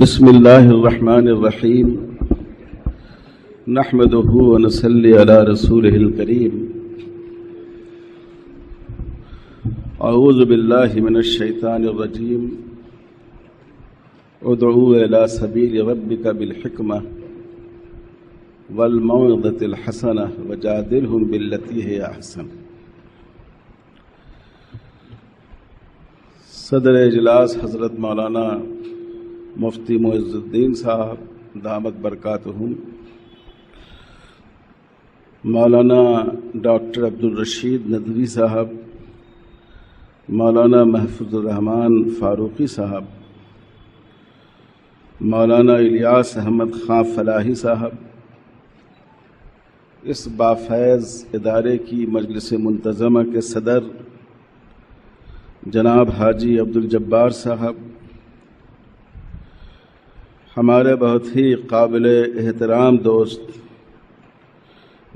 بسم الله الرحمن الرحيم نحمده ونصلي على رسوله الكريم أعوذ بالله من الشيطان الرجيم ادعو إلى سبيل ربك بالحكمة والموعظة الحسنة وجادلهم بالتي هي أحسن. صدر اجلاس حضرت مولانا مفتی معز الدین صاحب دامت برکاتہم، مولانا ڈاکٹر عبدالرشید ندوی صاحب، مولانا محفوظ الرحمان فاروقی صاحب، مولانا الیاس احمد خان فلاحی صاحب، اس بافیض ادارے کی مجلس منتظمہ کے صدر جناب حاجی عبدالجبار صاحب، ہمارے بہت ہی قابل احترام دوست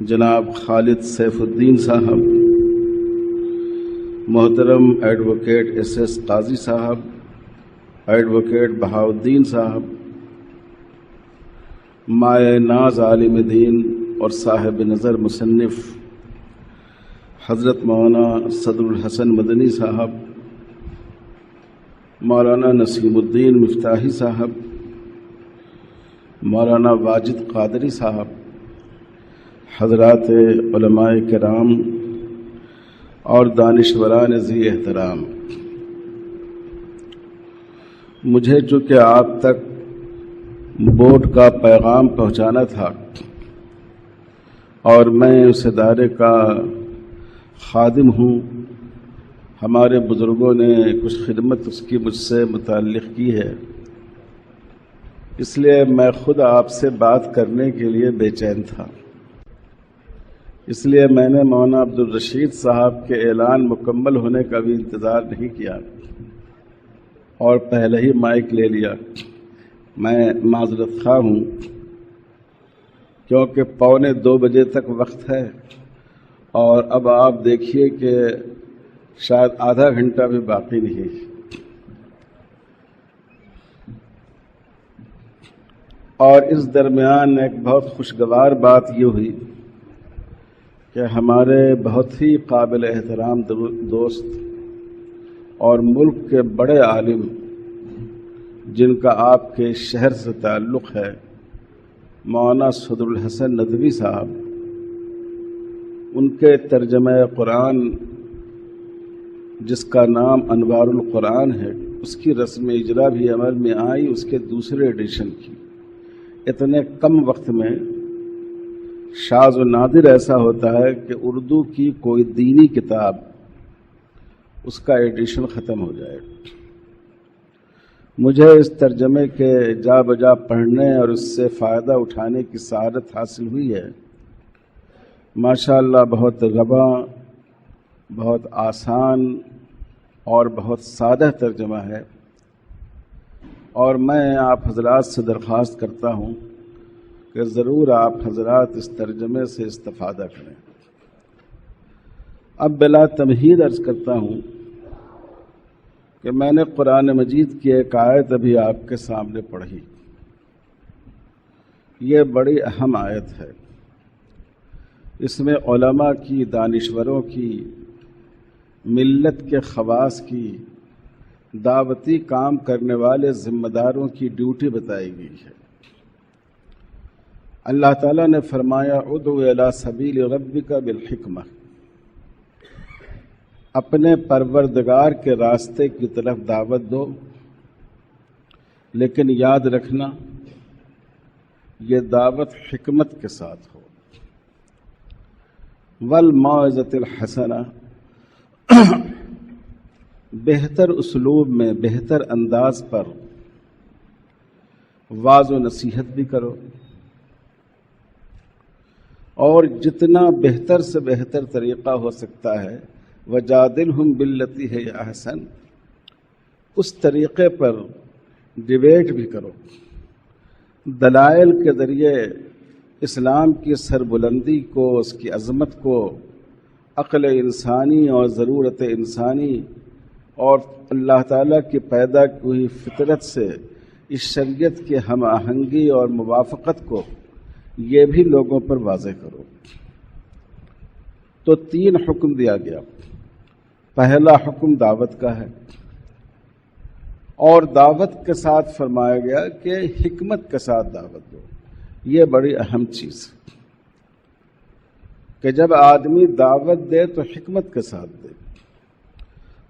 جناب خالد سیف الدین صاحب، محترم ایڈوکیٹ ایس ایس قاضی صاحب، ایڈوکیٹ بہاؤالدین صاحب، مائع ناز عالم دین اور صاحب نظر مصنف حضرت مولانا صدر الحسن مدنی صاحب، مولانا نسیم الدین مفتاحی صاحب، مولانا واجد قادری صاحب، حضرات علماء کرام اور دانشوران ذی احترام، مجھے چونکہ آپ تک بورڈ کا پیغام پہنچانا تھا اور میں اس ادارے کا خادم ہوں، ہمارے بزرگوں نے کچھ خدمت اس کی مجھ سے متعلق کی ہے، اس لیے میں خود آپ سے بات کرنے کے لیے بے چین تھا. اس لیے میں نے مولانا عبدالرشید صاحب کے اعلان مکمل ہونے کا بھی انتظار نہیں کیا اور پہلے ہی مائک لے لیا. میں معذرت خواہ ہوں کیونکہ 1:45 بجے تک وقت ہے اور اب آپ دیکھیے کہ شاید آدھا گھنٹہ بھی باقی نہیں. اور اس درمیان ایک بہت خوشگوار بات یہ ہوئی کہ ہمارے بہت ہی قابل احترام دوست اور ملک کے بڑے عالم جن کا آپ کے شہر سے تعلق ہے، مولانا صدر الحسن ندوی صاحب، ان کے ترجمہ قرآن جس کا نام انوار القرآن ہے، اس کی رسم اجرا بھی عمل میں آئی، اس کے دوسرے ایڈیشن کی. اتنے کم وقت میں شاذ و نادر ایسا ہوتا ہے کہ اردو کی کوئی دینی کتاب اس کا ایڈیشن ختم ہو جائے. مجھے اس ترجمے کے جا بجا پڑھنے اور اس سے فائدہ اٹھانے کی سعادت حاصل ہوئی ہے. ماشاءاللہ بہت رواں، بہت آسان اور بہت سادہ ترجمہ ہے، اور میں آپ حضرات سے درخواست کرتا ہوں کہ ضرور آپ حضرات اس ترجمے سے استفادہ کریں. اب بلا تمہید عرض کرتا ہوں کہ میں نے قرآن مجید کی ایک آیت ابھی آپ کے سامنے پڑھی. یہ بڑی اہم آیت ہے. اس میں علماء کی، دانشوروں کی، ملت کے خواص کی، دعوتی کام کرنے والے ذمہ داروں کی ڈیوٹی بتائی گئی ہے. اللہ تعالیٰ نے فرمایا ادعو الی سبیل ربک بالحکمہ، اپنے پروردگار کے راستے کی طرف دعوت دو، لیکن یاد رکھنا یہ دعوت حکمت کے ساتھ ہو. والموعظۃ الحسنہ، بہتر اسلوب میں، بہتر انداز پر واعظ و نصیحت بھی کرو، اور جتنا بہتر سے بہتر طریقہ ہو سکتا ہے وجادلہم باللتی ہی احسن، اس طریقے پر ڈیبیٹ بھی کرو. دلائل کے ذریعے اسلام کی سربلندی کو، اس کی عظمت کو، عقل انسانی اور ضرورت انسانی اور اللہ تعالیٰ کی پیدا کی ہوئی فطرت سے اس شریعت کی ہم آہنگی اور موافقت کو یہ بھی لوگوں پر واضح کرو۔ تو 3 حکم دیا گیا۔ پہلا حکم دعوت کا ہے، اور دعوت کے ساتھ فرمایا گیا کہ حکمت کے ساتھ دعوت دو۔ یہ بڑی اہم چیز ہے کہ جب آدمی دعوت دے تو حکمت کے ساتھ دے۔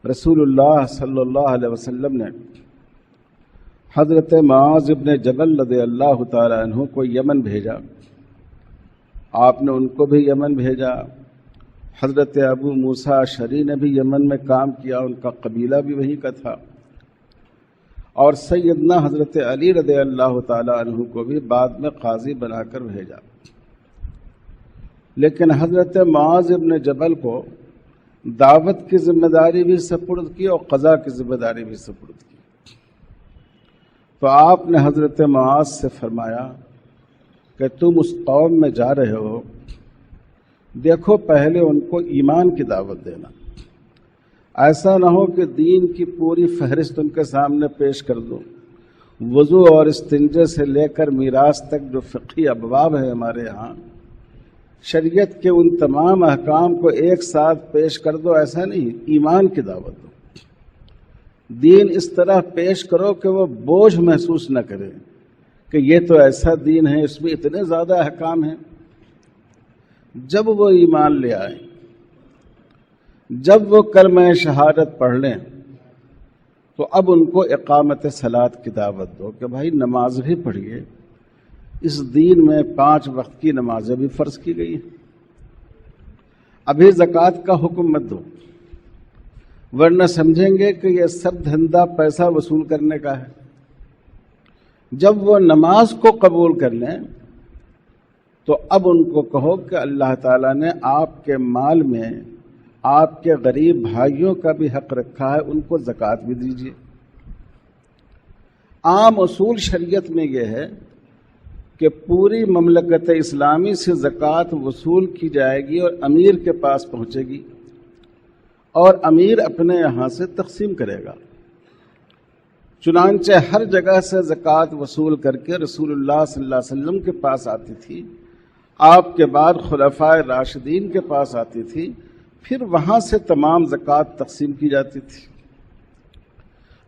رسول اللہ صلی اللہ علیہ وسلم نے حضرت معاذ ابن جبل رضی اللہ تعالی عنہ کو یمن بھیجا، آپ نے ان کو بھی یمن بھیجا۔ حضرت ابو موسیٰ اشعری نے بھی یمن میں کام کیا، ان کا قبیلہ بھی وہیں کا تھا، اور سیدنا حضرت علی رضی اللہ تعالی عنہ کو بھی بعد میں قاضی بنا کر بھیجا۔ لیکن حضرت معاذ ابن جبل کو دعوت کی ذمہ داری بھی سپرد کی اور قضا کی ذمہ داری بھی سپرد کی۔ تو آپ نے حضرت معاذ سے فرمایا کہ تم اس قوم میں جا رہے ہو، دیکھو پہلے ان کو ایمان کی دعوت دینا، ایسا نہ ہو کہ دین کی پوری فہرست ان کے سامنے پیش کر دو، وضو اور استنجے سے لے کر میراث تک جو فقہی ابواب ہے ہمارے ہاں، شریعت کے ان تمام احکام کو ایک ساتھ پیش کر دو، ایسا نہیں، ایمان کی دعوت دو۔ دین اس طرح پیش کرو کہ وہ بوجھ محسوس نہ کرے کہ یہ تو ایسا دین ہے، اس میں اتنے زیادہ احکام ہیں۔ جب وہ ایمان لے آئیں، جب وہ کلمہ شہادت پڑھ لیں، تو اب ان کو اقامت صلاۃ کی دعوت دو کہ بھائی نماز بھی پڑھیے، اس دین میں 5 وقت کی نمازیں بھی فرض کی گئی ہیں۔ ابھی زکوٰۃ کا حکم مت دو، ورنہ سمجھیں گے کہ یہ سب دھندا پیسہ وصول کرنے کا ہے۔ جب وہ نماز کو قبول کر لیں تو اب ان کو کہو کہ اللہ تعالیٰ نے آپ کے مال میں آپ کے غریب بھائیوں کا بھی حق رکھا ہے، ان کو زکوٰۃ بھی دیجیے۔ عام اصول شریعت میں یہ ہے کہ پوری مملکت اسلامی سے زکوٰۃ وصول کی جائے گی اور امیر کے پاس پہنچے گی، اور امیر اپنے یہاں سے تقسیم کرے گا۔ چنانچہ ہر جگہ سے زکوٰۃ وصول کر کے رسول اللہ صلی اللہ علیہ وسلم کے پاس آتی تھی، آپ کے بعد خلفائے راشدین کے پاس آتی تھی، پھر وہاں سے تمام زکوٰۃ تقسیم کی جاتی تھی۔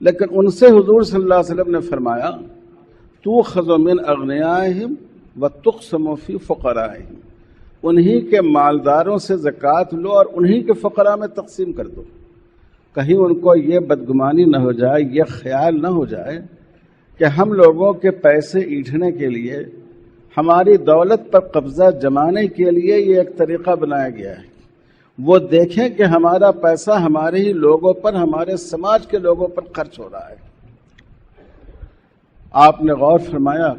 لیکن ان سے حضور صلی اللہ علیہ وسلم نے فرمایا تُؤْخَذُ مِنْ أَغْنِيَائِهِمْ وَتُقْسَمُ فِي فُقَرَائِهِمْ، انہی کے مالداروں سے زکوٰۃ لو اور انہی کے فقراء میں تقسیم کر دو۔ کہیں ان کو یہ بدگمانی نہ ہو جائے، یہ خیال نہ ہو جائے کہ ہم لوگوں کے پیسے ایٹھنے کے لیے، ہماری دولت پر قبضہ جمانے کے لیے یہ ایک طریقہ بنایا گیا ہے۔ وہ دیکھیں کہ ہمارا پیسہ ہمارے ہی لوگوں پر، ہمارے سماج کے لوگوں پر خرچ ہو رہا ہے۔ آپ نے غور فرمایا،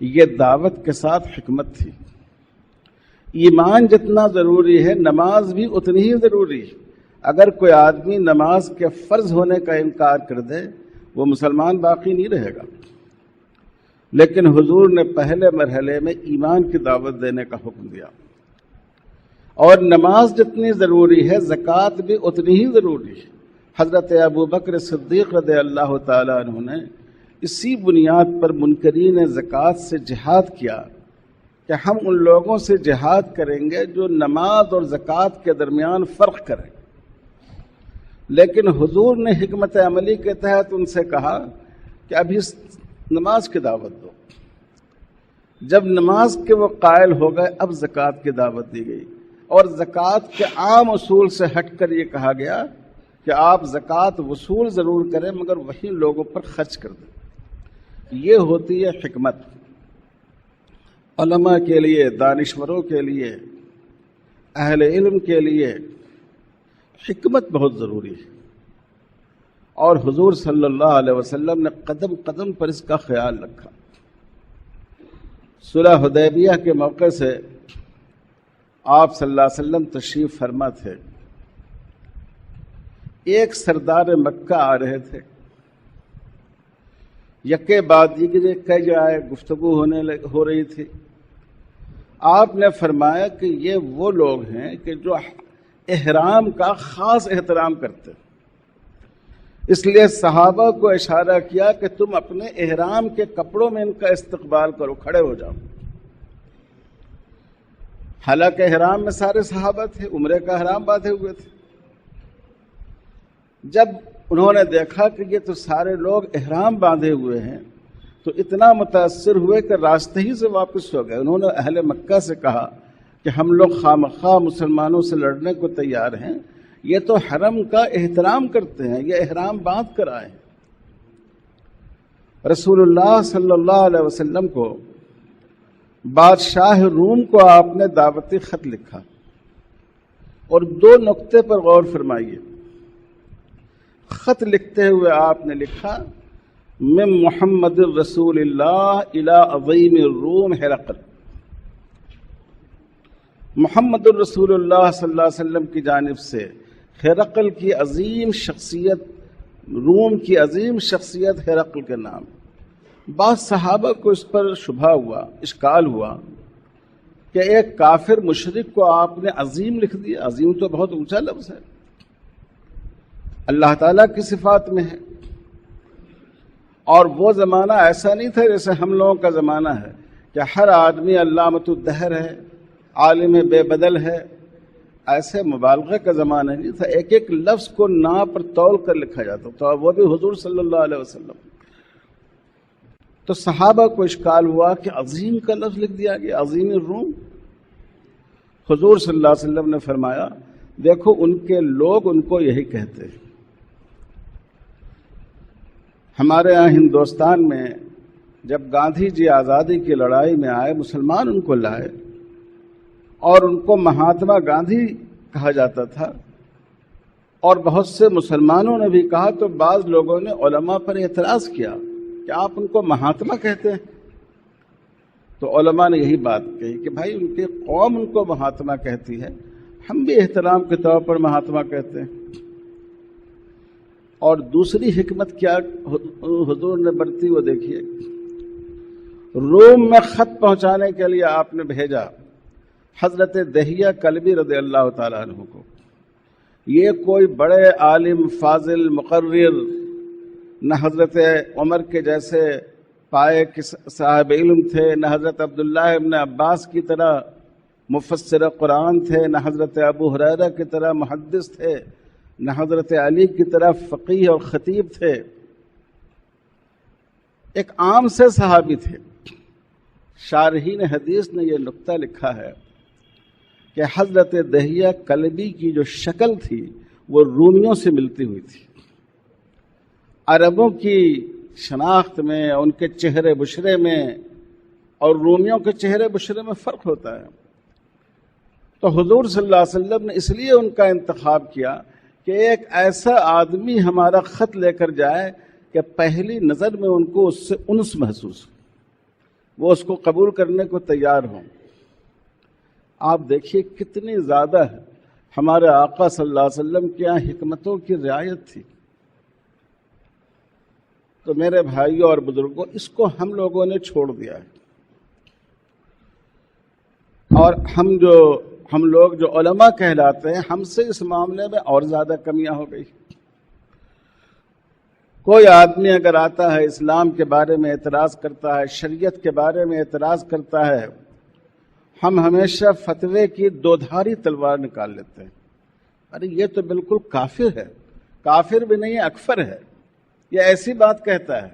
یہ دعوت کے ساتھ حکمت تھی۔ ایمان جتنا ضروری ہے، نماز بھی اتنی ہی ضروری ہے۔ اگر کوئی آدمی نماز کے فرض ہونے کا انکار کر دے، وہ مسلمان باقی نہیں رہے گا۔ لیکن حضور نے پہلے مرحلے میں ایمان کی دعوت دینے کا حکم دیا، اور نماز جتنی ضروری ہے، زکوٰۃ بھی اتنی ہی ضروری ہے۔ حضرت ابو بکر صدیق رضی اللہ تعالی عنہ نے اسی بنیاد پر منکرین زکوٰۃ سے جہاد کیا کہ ہم ان لوگوں سے جہاد کریں گے جو نماز اور زکوٰۃ کے درمیان فرق کریں۔ لیکن حضور نے حکمت عملی کے تحت ان سے کہا کہ ابھی نماز کی دعوت دو۔ جب نماز کے وہ قائل ہو گئے، اب زکوٰۃ کی دعوت دی گئی، اور زکوٰۃ کے عام اصول سے ہٹ کر یہ کہا گیا کہ آپ زکوٰۃ وصول ضرور کریں مگر وہی لوگوں پر خرچ کر دیں۔ یہ ہوتی ہے حکمت۔ علماء کے لیے، دانشوروں کے لیے، اہل علم کے لیے حکمت بہت ضروری ہے، اور حضور صلی اللہ علیہ وسلم نے قدم قدم پر اس کا خیال رکھا۔ صلح حدیبیہ کے موقع سے آپ صلی اللہ علیہ وسلم تشریف فرما تھے۔ ایک سردار مکہ آ رہے تھے، یکے بعد دیگرے کئی جگہ گفتگو ہو رہی تھی۔ آپ نے فرمایا کہ یہ وہ لوگ ہیں کہ جو احرام کا خاص احترام کرتے ہیں، اس لیے صحابہ کو اشارہ کیا کہ تم اپنے احرام کے کپڑوں میں ان کا استقبال کرو، کھڑے ہو جاؤ۔ حالانکہ احرام میں سارے صحابہ تھے، عمرے کا احرام باندھے ہوئے تھے۔ جب انہوں نے دیکھا کہ یہ تو سارے لوگ احرام باندھے ہوئے ہیں تو اتنا متاثر ہوئے کہ راستے ہی سے واپس ہو گئے۔ انہوں نے اہل مکہ سے کہا کہ ہم لوگ خواہ مسلمانوں سے لڑنے کو تیار ہیں، یہ تو حرم کا احترام کرتے ہیں، یہ احرام باندھ کر آئے ہیں۔ رسول اللہ صلی اللہ علیہ وسلم کو بادشاہ روم کو آپ نے دعوتی خط لکھا، اور دو نقطے پر غور فرمائیے۔ خط لکھتے ہوئے آپ نے لکھا من محمد رسول اللہ الی عظیم الروم ہرقل، محمد الرسول اللہ صلی اللہ علیہ وسلم کی جانب سے ہرقل کی عظیم شخصیت، روم کی عظیم شخصیت ہرقل کے نام۔ بعض صحابہ کو اس پر شبہ ہوا، اشکال ہوا کہ ایک کافر مشرک کو آپ نے عظیم لکھ دیا۔ عظیم تو بہت اونچا لفظ ہے، اللہ تعالیٰ کی صفات میں ہے، اور وہ زمانہ ایسا نہیں تھا جیسے ہم لوگوں کا زمانہ ہے کہ ہر آدمی علامۃ الدہر ہے، عالم بے بدل ہے۔ ایسے مبالغے کا زمانہ نہیں تھا، ایک ایک لفظ کو ناپ پر تول کر لکھا جاتا تھا، وہ بھی حضور صلی اللہ علیہ وسلم۔ تو صحابہ کو اشکال ہوا کہ عظیم کا لفظ لکھ دیا گیا، عظیم الروم۔ حضور صلی اللہ علیہ وسلم نے فرمایا دیکھو ان کے لوگ ان کو یہی کہتے ہیں۔ ہمارے یہاں ہندوستان میں جب گاندھی جی آزادی کی لڑائی میں آئے، مسلمان ان کو لائے اور ان کو مہاتما گاندھی کہا جاتا تھا، اور بہت سے مسلمانوں نے بھی کہا، تو بعض لوگوں نے علماء پر اعتراض کیا کہ آپ ان کو مہاتما کہتے ہیں۔ تو علماء نے یہی بات کہی کہ بھائی ان کی قوم ان کو مہاتما کہتی ہے، ہم بھی احترام کے طور پر مہاتما کہتے ہیں۔ اور دوسری حکمت کیا حضور نے برتی وہ دیکھیے، روم میں خط پہنچانے کے لیے آپ نے بھیجا حضرت دہیہ کلبی رضی اللہ تعالیٰ عنہ کو۔ یہ کوئی بڑے عالم فاضل مقرر نہ حضرت عمر کے جیسے پائے صاحب علم تھے، نہ حضرت عبداللہ ابن عباس کی طرح مفسر قرآن تھے، نہ حضرت ابو ہریرہ کی طرح محدث تھے، نہ حضرت علی کی طرح فقیہ اور خطیب تھے، ایک عام سے صحابی تھے۔ شارحین حدیث نے یہ نقطہ لکھا ہے کہ حضرت دہیہ کلبی کی جو شکل تھی وہ رومیوں سے ملتی ہوئی تھی۔ عربوں کی شناخت میں، ان کے چہرے بشرے میں اور رومیوں کے چہرے بشرے میں فرق ہوتا ہے۔ تو حضور صلی اللہ علیہ وسلم نے اس لیے ان کا انتخاب کیا کہ ایک ایسا آدمی ہمارا خط لے کر جائے کہ پہلی نظر میں ان کو اس سے انس محسوس ہو، وہ اس کو قبول کرنے کو تیار ہوں۔ آپ دیکھیے کتنی زیادہ ہے ہمارے آقا صلی اللہ علیہ وسلم کے یہاں حکمتوں کی رعایت تھی۔ تو میرے بھائیوں اور بزرگوں، اس کو ہم لوگوں نے چھوڑ دیا ہے، اور ہم لوگ جو علماء کہلاتے ہیں، ہم سے اس معاملے میں اور زیادہ کمیاں ہو گئی۔ کوئی آدمی اگر آتا ہے اسلام کے بارے میں اعتراض کرتا ہے، شریعت کے بارے میں اعتراض کرتا ہے، ہم ہمیشہ فتوے کی دودھاری تلوار نکال لیتے ہیں۔ ارے یہ تو بالکل کافر ہے، کافر بھی نہیں اکفر ہے، یہ ایسی بات کہتا ہے۔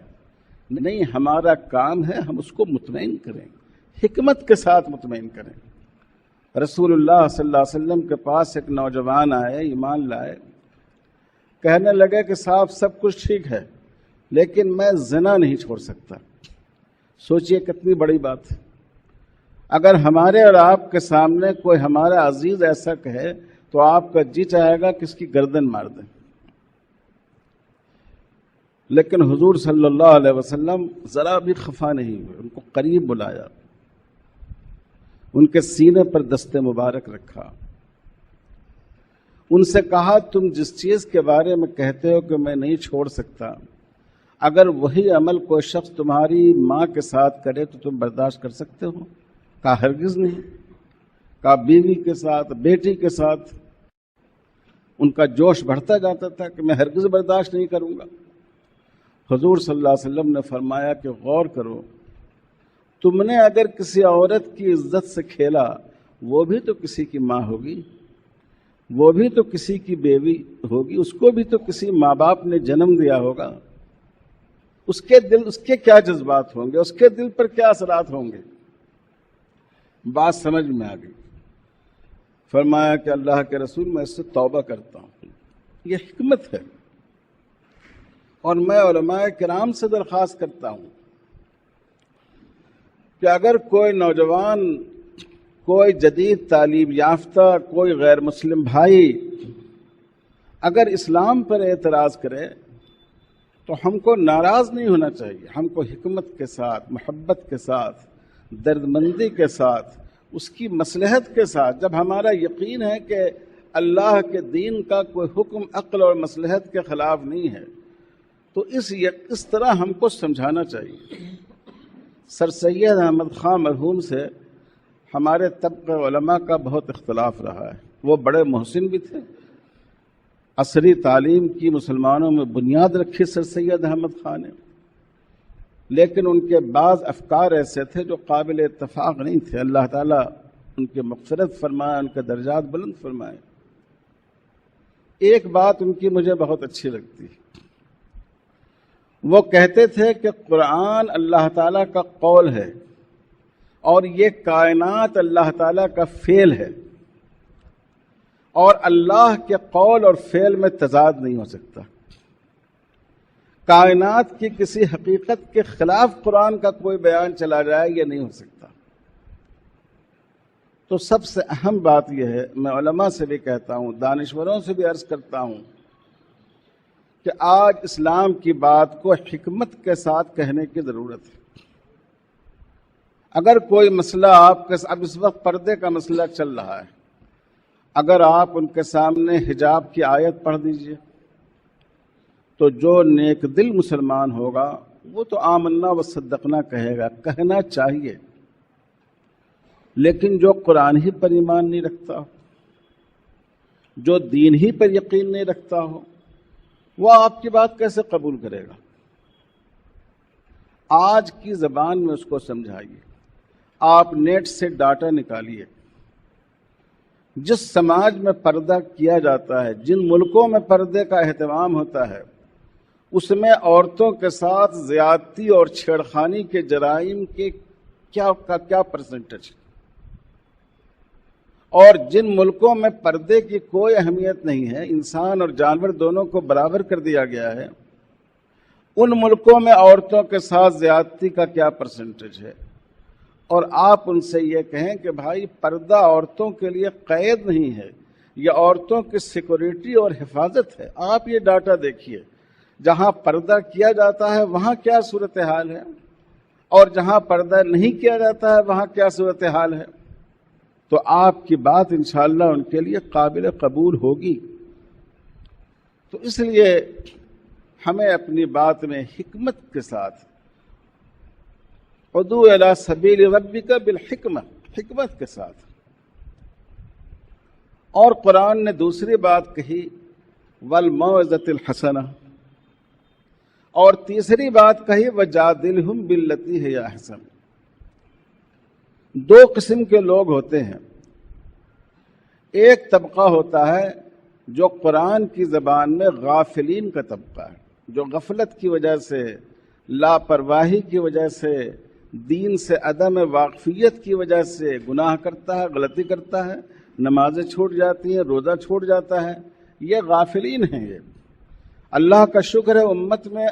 نہیں، ہمارا کام ہے ہم اس کو مطمئن کریں، حکمت کے ساتھ مطمئن کریں۔ رسول اللہ صلی اللہ علیہ وسلم کے پاس ایک نوجوان آئے، ایمان لائے، کہنے لگے کہ صاحب سب کچھ ٹھیک ہے لیکن میں زنا نہیں چھوڑ سکتا۔ سوچئے کتنی بڑی بات ہے۔ اگر ہمارے اور آپ کے سامنے کوئی ہمارا عزیز ایسا کہے تو آپ کا جی چاہے گا کہ اس کی گردن مار دیں، لیکن حضور صلی اللہ علیہ وسلم ذرا بھی خفا نہیں ہوئے، ان کو قریب بلایا، ان کے سینے پر دست مبارک رکھا، ان سے کہا تم جس چیز کے بارے میں کہتے ہو کہ میں نہیں چھوڑ سکتا، اگر وہی عمل کوئی شخص تمہاری ماں کے ساتھ کرے تو تم برداشت کر سکتے ہو؟ کہا ہرگز نہیں۔ کہا بیوی کے ساتھ، بیٹی کے ساتھ؟ ان کا جوش بڑھتا جاتا تھا کہ میں ہرگز برداشت نہیں کروں گا۔ حضور صلی اللہ علیہ وسلم نے فرمایا کہ غور کرو، تم نے اگر کسی عورت کی عزت سے کھیلا، وہ بھی تو کسی کی ماں ہوگی، وہ بھی تو کسی کی بیوی ہوگی، اس کو بھی تو کسی ماں باپ نے جنم دیا ہوگا، اس کے کیا جذبات ہوں گے، اس کے دل پر کیا اثرات ہوں گے۔ بات سمجھ میں آ گئی۔ فرمایا کہ اللہ کے رسول میں اس سے توبہ کرتا ہوں، یہ حکمت ہے، اور میں علماء کرام سے درخواست کرتا ہوں کہ اگر کوئی نوجوان، کوئی جدید تعلیم یافتہ، کوئی غیر مسلم بھائی اگر اسلام پر اعتراض کرے تو ہم کو ناراض نہیں ہونا چاہیے، ہم کو حکمت کے ساتھ، محبت کے ساتھ، دردمندی کے ساتھ، اس کی مصلحت کے ساتھ، جب ہمارا یقین ہے کہ اللہ کے دین کا کوئی حکم عقل اور مصلحت کے خلاف نہیں ہے، تو اس طرح ہم کو سمجھانا چاہیے۔ سر سید احمد خان مرحوم سے ہمارے طبقہ علماء کا بہت اختلاف رہا ہے، وہ بڑے محسن بھی تھے، عصری تعلیم کی مسلمانوں میں بنیاد رکھی سر سید احمد خان نے، لیکن ان کے بعض افکار ایسے تھے جو قابل اتفاق نہیں تھے۔ اللہ تعالیٰ ان کے مغفرت فرمائے، ان کے درجات بلند فرمائے۔ ایک بات ان کی مجھے بہت اچھی لگتی، وہ کہتے تھے کہ قرآن اللہ تعالیٰ کا قول ہے اور یہ کائنات اللہ تعالیٰ کا فعل ہے، اور اللہ کے قول اور فعل میں تضاد نہیں ہو سکتا۔ کائنات کی کسی حقیقت کے خلاف قرآن کا کوئی بیان چلا جائے یہ نہیں ہو سکتا۔ تو سب سے اہم بات یہ ہے، میں علماء سے بھی کہتا ہوں، دانشوروں سے بھی عرض کرتا ہوں کہ آج اسلام کی بات کو حکمت کے ساتھ کہنے کی ضرورت ہے۔ اگر کوئی مسئلہ آپ کے، اب اس وقت پردے کا مسئلہ چل رہا ہے، اگر آپ ان کے سامنے حجاب کی آیت پڑھ دیجئے تو جو نیک دل مسلمان ہوگا وہ تو آمنا و صدقنا کہے گا، کہنا چاہیے، لیکن جو قرآن ہی پر ایمان نہیں رکھتا ہو، جو دین ہی پر یقین نہیں رکھتا ہو، وہ آپ کی بات کیسے قبول کرے گا؟ آج کی زبان میں اس کو سمجھائیے۔ آپ نیٹ سے ڈاٹا نکالیے، جس سماج میں پردہ کیا جاتا ہے، جن ملکوں میں پردے کا اہتمام ہوتا ہے، اس میں عورتوں کے ساتھ زیادتی اور چھیڑخانی کے جرائم کے کیا پرسنٹیج ہے، اور جن ملکوں میں پردے کی کوئی اہمیت نہیں ہے، انسان اور جانور دونوں کو برابر کر دیا گیا ہے، ان ملکوں میں عورتوں کے ساتھ زیادتی کا کیا پرسنٹیج ہے؟ اور آپ ان سے یہ کہیں کہ بھائی پردہ عورتوں کے لیے قید نہیں ہے، یہ عورتوں کی سیکورٹی اور حفاظت ہے۔ آپ یہ ڈاٹا دیکھیے، جہاں پردہ کیا جاتا ہے وہاں کیا صورتحال ہے، اور جہاں پردہ نہیں کیا جاتا ہے وہاں کیا صورتحال ہے، تو آپ کی بات انشاءاللہ ان کے لیے قابل قبول ہوگی۔ تو اس لیے ہمیں اپنی بات میں حکمت کے ساتھ، ادعو الی سبیل ربک بالحکمہ، حکمت کے ساتھ۔ اور قرآن نے دوسری بات کہی والموعظۃ الحسنہ، اور تیسری بات کہی وجادلہم باللتی ہی احسن۔ دو قسم کے لوگ ہوتے ہیں، ایک طبقہ ہوتا ہے جو قرآن کی زبان میں غافلین کا طبقہ ہے، جو غفلت کی وجہ سے، لاپرواہی کی وجہ سے، دین سے عدم واقفیت کی وجہ سے گناہ کرتا ہے، غلطی کرتا ہے، نمازیں چھوٹ جاتی ہیں، روزہ چھوٹ جاتا ہے، یہ غافلین ہیں۔ یہ اللہ کا شکر ہے امت میں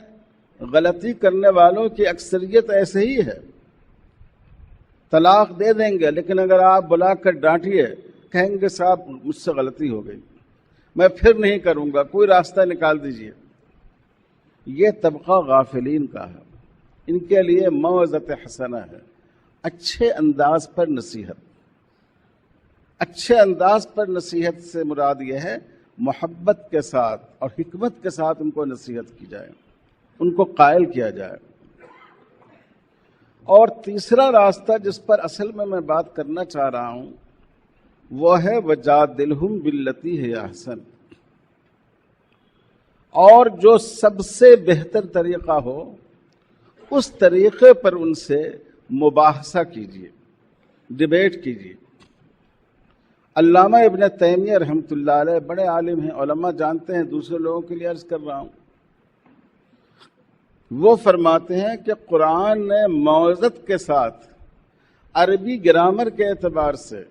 غلطی کرنے والوں کی اکثریت ایسے ہی ہے، طلاق دے دیں گے، لیکن اگر آپ بلا کر ڈانٹیے کہیں گے صاحب مجھ سے غلطی ہو گئی، میں پھر نہیں کروں گا، کوئی راستہ نکال دیجئے۔ یہ طبقہ غافلین کا ہے، ان کے لیے موعظۃ حسنہ ہے، اچھے انداز پر نصیحت۔ اچھے انداز پر نصیحت سے مراد یہ ہے محبت کے ساتھ اور حکمت کے ساتھ ان کو نصیحت کی جائے، ان کو قائل کیا جائے۔ اور تیسرا راستہ جس پر اصل میں بات کرنا چاہ رہا ہوں وہ ہے وجادلہم باللتی ہی احسن۔ اور جو سب سے بہتر طریقہ ہو اس طریقے پر ان سے مباحثہ کیجیے، ڈبیٹ کیجیے۔ علامہ ابن تیمیہ رحمۃ اللہ علیہ بڑے عالم ہیں، علماء جانتے ہیں، دوسرے لوگوں کے لیے عرض کر رہا ہوں۔ وہ فرماتے ہیں کہ قرآن نے موعظت کے ساتھ عربی گرامر کے اعتبار سے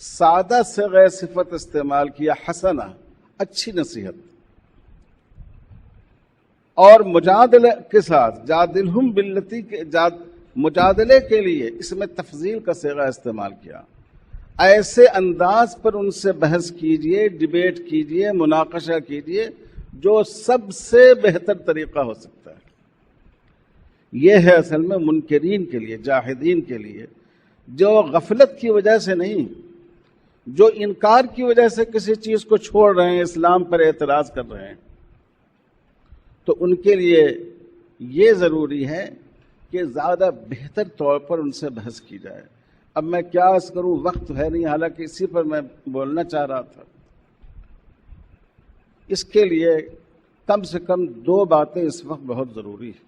سادہ صیغہ صفت استعمال کیا، حسنہ، اچھی نصیحت، اور مجادلے کے ساتھ جادلہم باللتی کے مجادلے کے لیے اس میں تفضیل کا صیغہ استعمال کیا۔ ایسے انداز پر ان سے بحث کیجئے، ڈبیٹ کیجئے، مناقشہ کیجئے جو سب سے بہتر طریقہ ہو سکتا ہے۔ یہ ہے اصل میں منکرین کے لیے، جاہدین کے لیے، جو غفلت کی وجہ سے نہیں، جو انکار کی وجہ سے کسی چیز کو چھوڑ رہے ہیں، اسلام پر اعتراض کر رہے ہیں، تو ان کے لیے یہ ضروری ہے کہ زیادہ بہتر طور پر ان سے بحث کی جائے۔ اب میں کیا عرض کروں، وقت ہے نہیں، حالانکہ اسی پر میں بولنا چاہ رہا تھا۔ اس کے لیے کم سے کم دو باتیں اس وقت بہت ضروری ہیں۔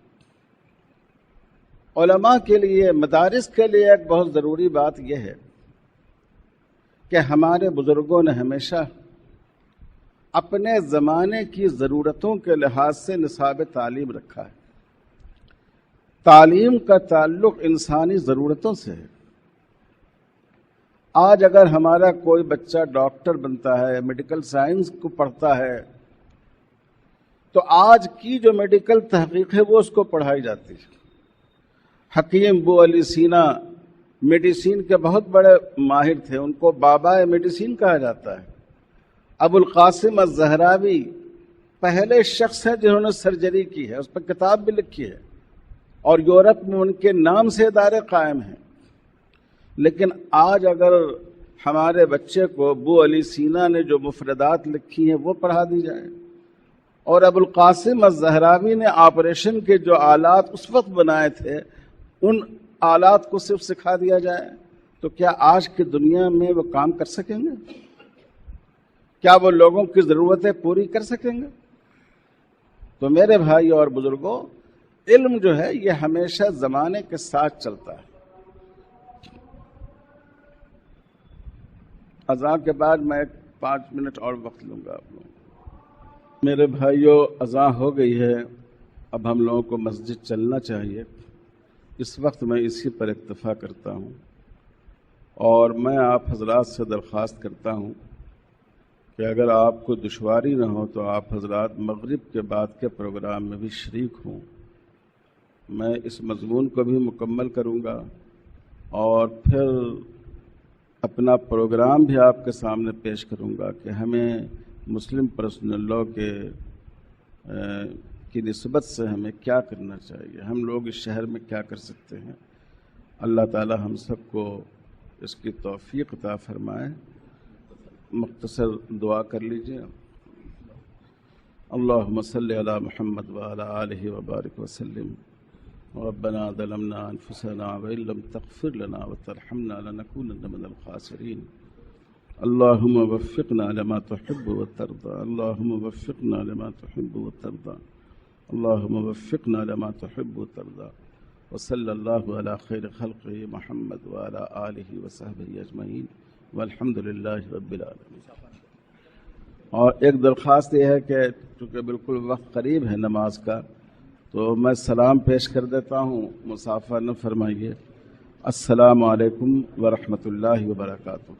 علماء کے لیے، مدارس کے لیے ایک بہت ضروری بات یہ ہے کہ ہمارے بزرگوں نے ہمیشہ اپنے زمانے کی ضرورتوں کے لحاظ سے نصاب تعلیم رکھا ہے۔ تعلیم کا تعلق انسانی ضرورتوں سے ہے۔ آج اگر ہمارا کوئی بچہ ڈاکٹر بنتا ہے، میڈیکل سائنس کو پڑھتا ہے، تو آج کی جو میڈیکل تحقیق ہے وہ اس کو پڑھائی جاتی ہے۔ حکیم ابو علی سینا میڈیسین کے بہت بڑے ماہر تھے، ان کو بابا میڈیسین کہا جاتا ہے۔ ابو القاسم الزہراوی پہلے شخص ہیں جنہوں نے سرجری کی ہے، اس پر کتاب بھی لکھی ہے، اور یورپ میں ان کے نام سے ادارے قائم ہیں۔ لیکن آج اگر ہمارے بچے کو ابو علی سینا نے جو مفردات لکھی ہیں وہ پڑھا دی جائے، اور ابو القاسم الزہراوی نے آپریشن کے جو آلات اس وقت بنائے تھے ان آلات کو صرف سکھا دیا جائے، تو کیا آج کی دنیا میں وہ کام کر سکیں گے؟ کیا وہ لوگوں کی ضرورتیں پوری کر سکیں گے؟ تو میرے بھائی اور بزرگوں، علم جو ہے یہ ہمیشہ زمانے کے ساتھ چلتا ہے۔ اذان کے بعد میں 5 منٹ اور وقت لوں گا آپ لوگوں۔ میرے بھائیوں، اذان ہو گئی ہے، اب ہم لوگوں کو مسجد چلنا چاہیے۔ اس وقت میں اسی پر اکتفا کرتا ہوں، اور میں آپ حضرات سے درخواست کرتا ہوں کہ اگر آپ کو دشواری نہ ہو تو آپ حضرات مغرب کے بعد کے پروگرام میں بھی شریک ہوں۔ میں اس مضمون کو بھی مکمل کروں گا، اور پھر اپنا پروگرام بھی آپ کے سامنے پیش کروں گا کہ ہمیں مسلم پرسنل لاء کی نسبت سے ہمیں کیا کرنا چاہیے، ہم لوگ اس شہر میں کیا کر سکتے ہیں۔ اللہ تعالی ہم سب کو اس کی توفیق عطا فرمائے۔ مختصر دعا کر لیجیے۔ اللہم صلی علی محمد وعلی آلہ وبارک وسلم۔ ربنا ظلمنا انفسنا وان لم تغفر لنا وترحمنا لنكونن من الخاسرین۔ اللہم وفقنا لما تحب وترضى، اللہم وفقنا لما تحب وترضى، اللہم وفقنا لما تحب وترضى، وصلی اللہ علی خیر خلقہ محمد وعلی آلہ وصحبہ اجمعین، والحمد للہ رب العالمین۔ اور ایک درخواست یہ ہے کہ چونکہ بالکل وقت قریب ہے نماز کا، تو میں سلام پیش کر دیتا ہوں، مصافحہ نہ فرمائیے۔ السلام علیکم ورحمۃ اللہ وبرکاتہ۔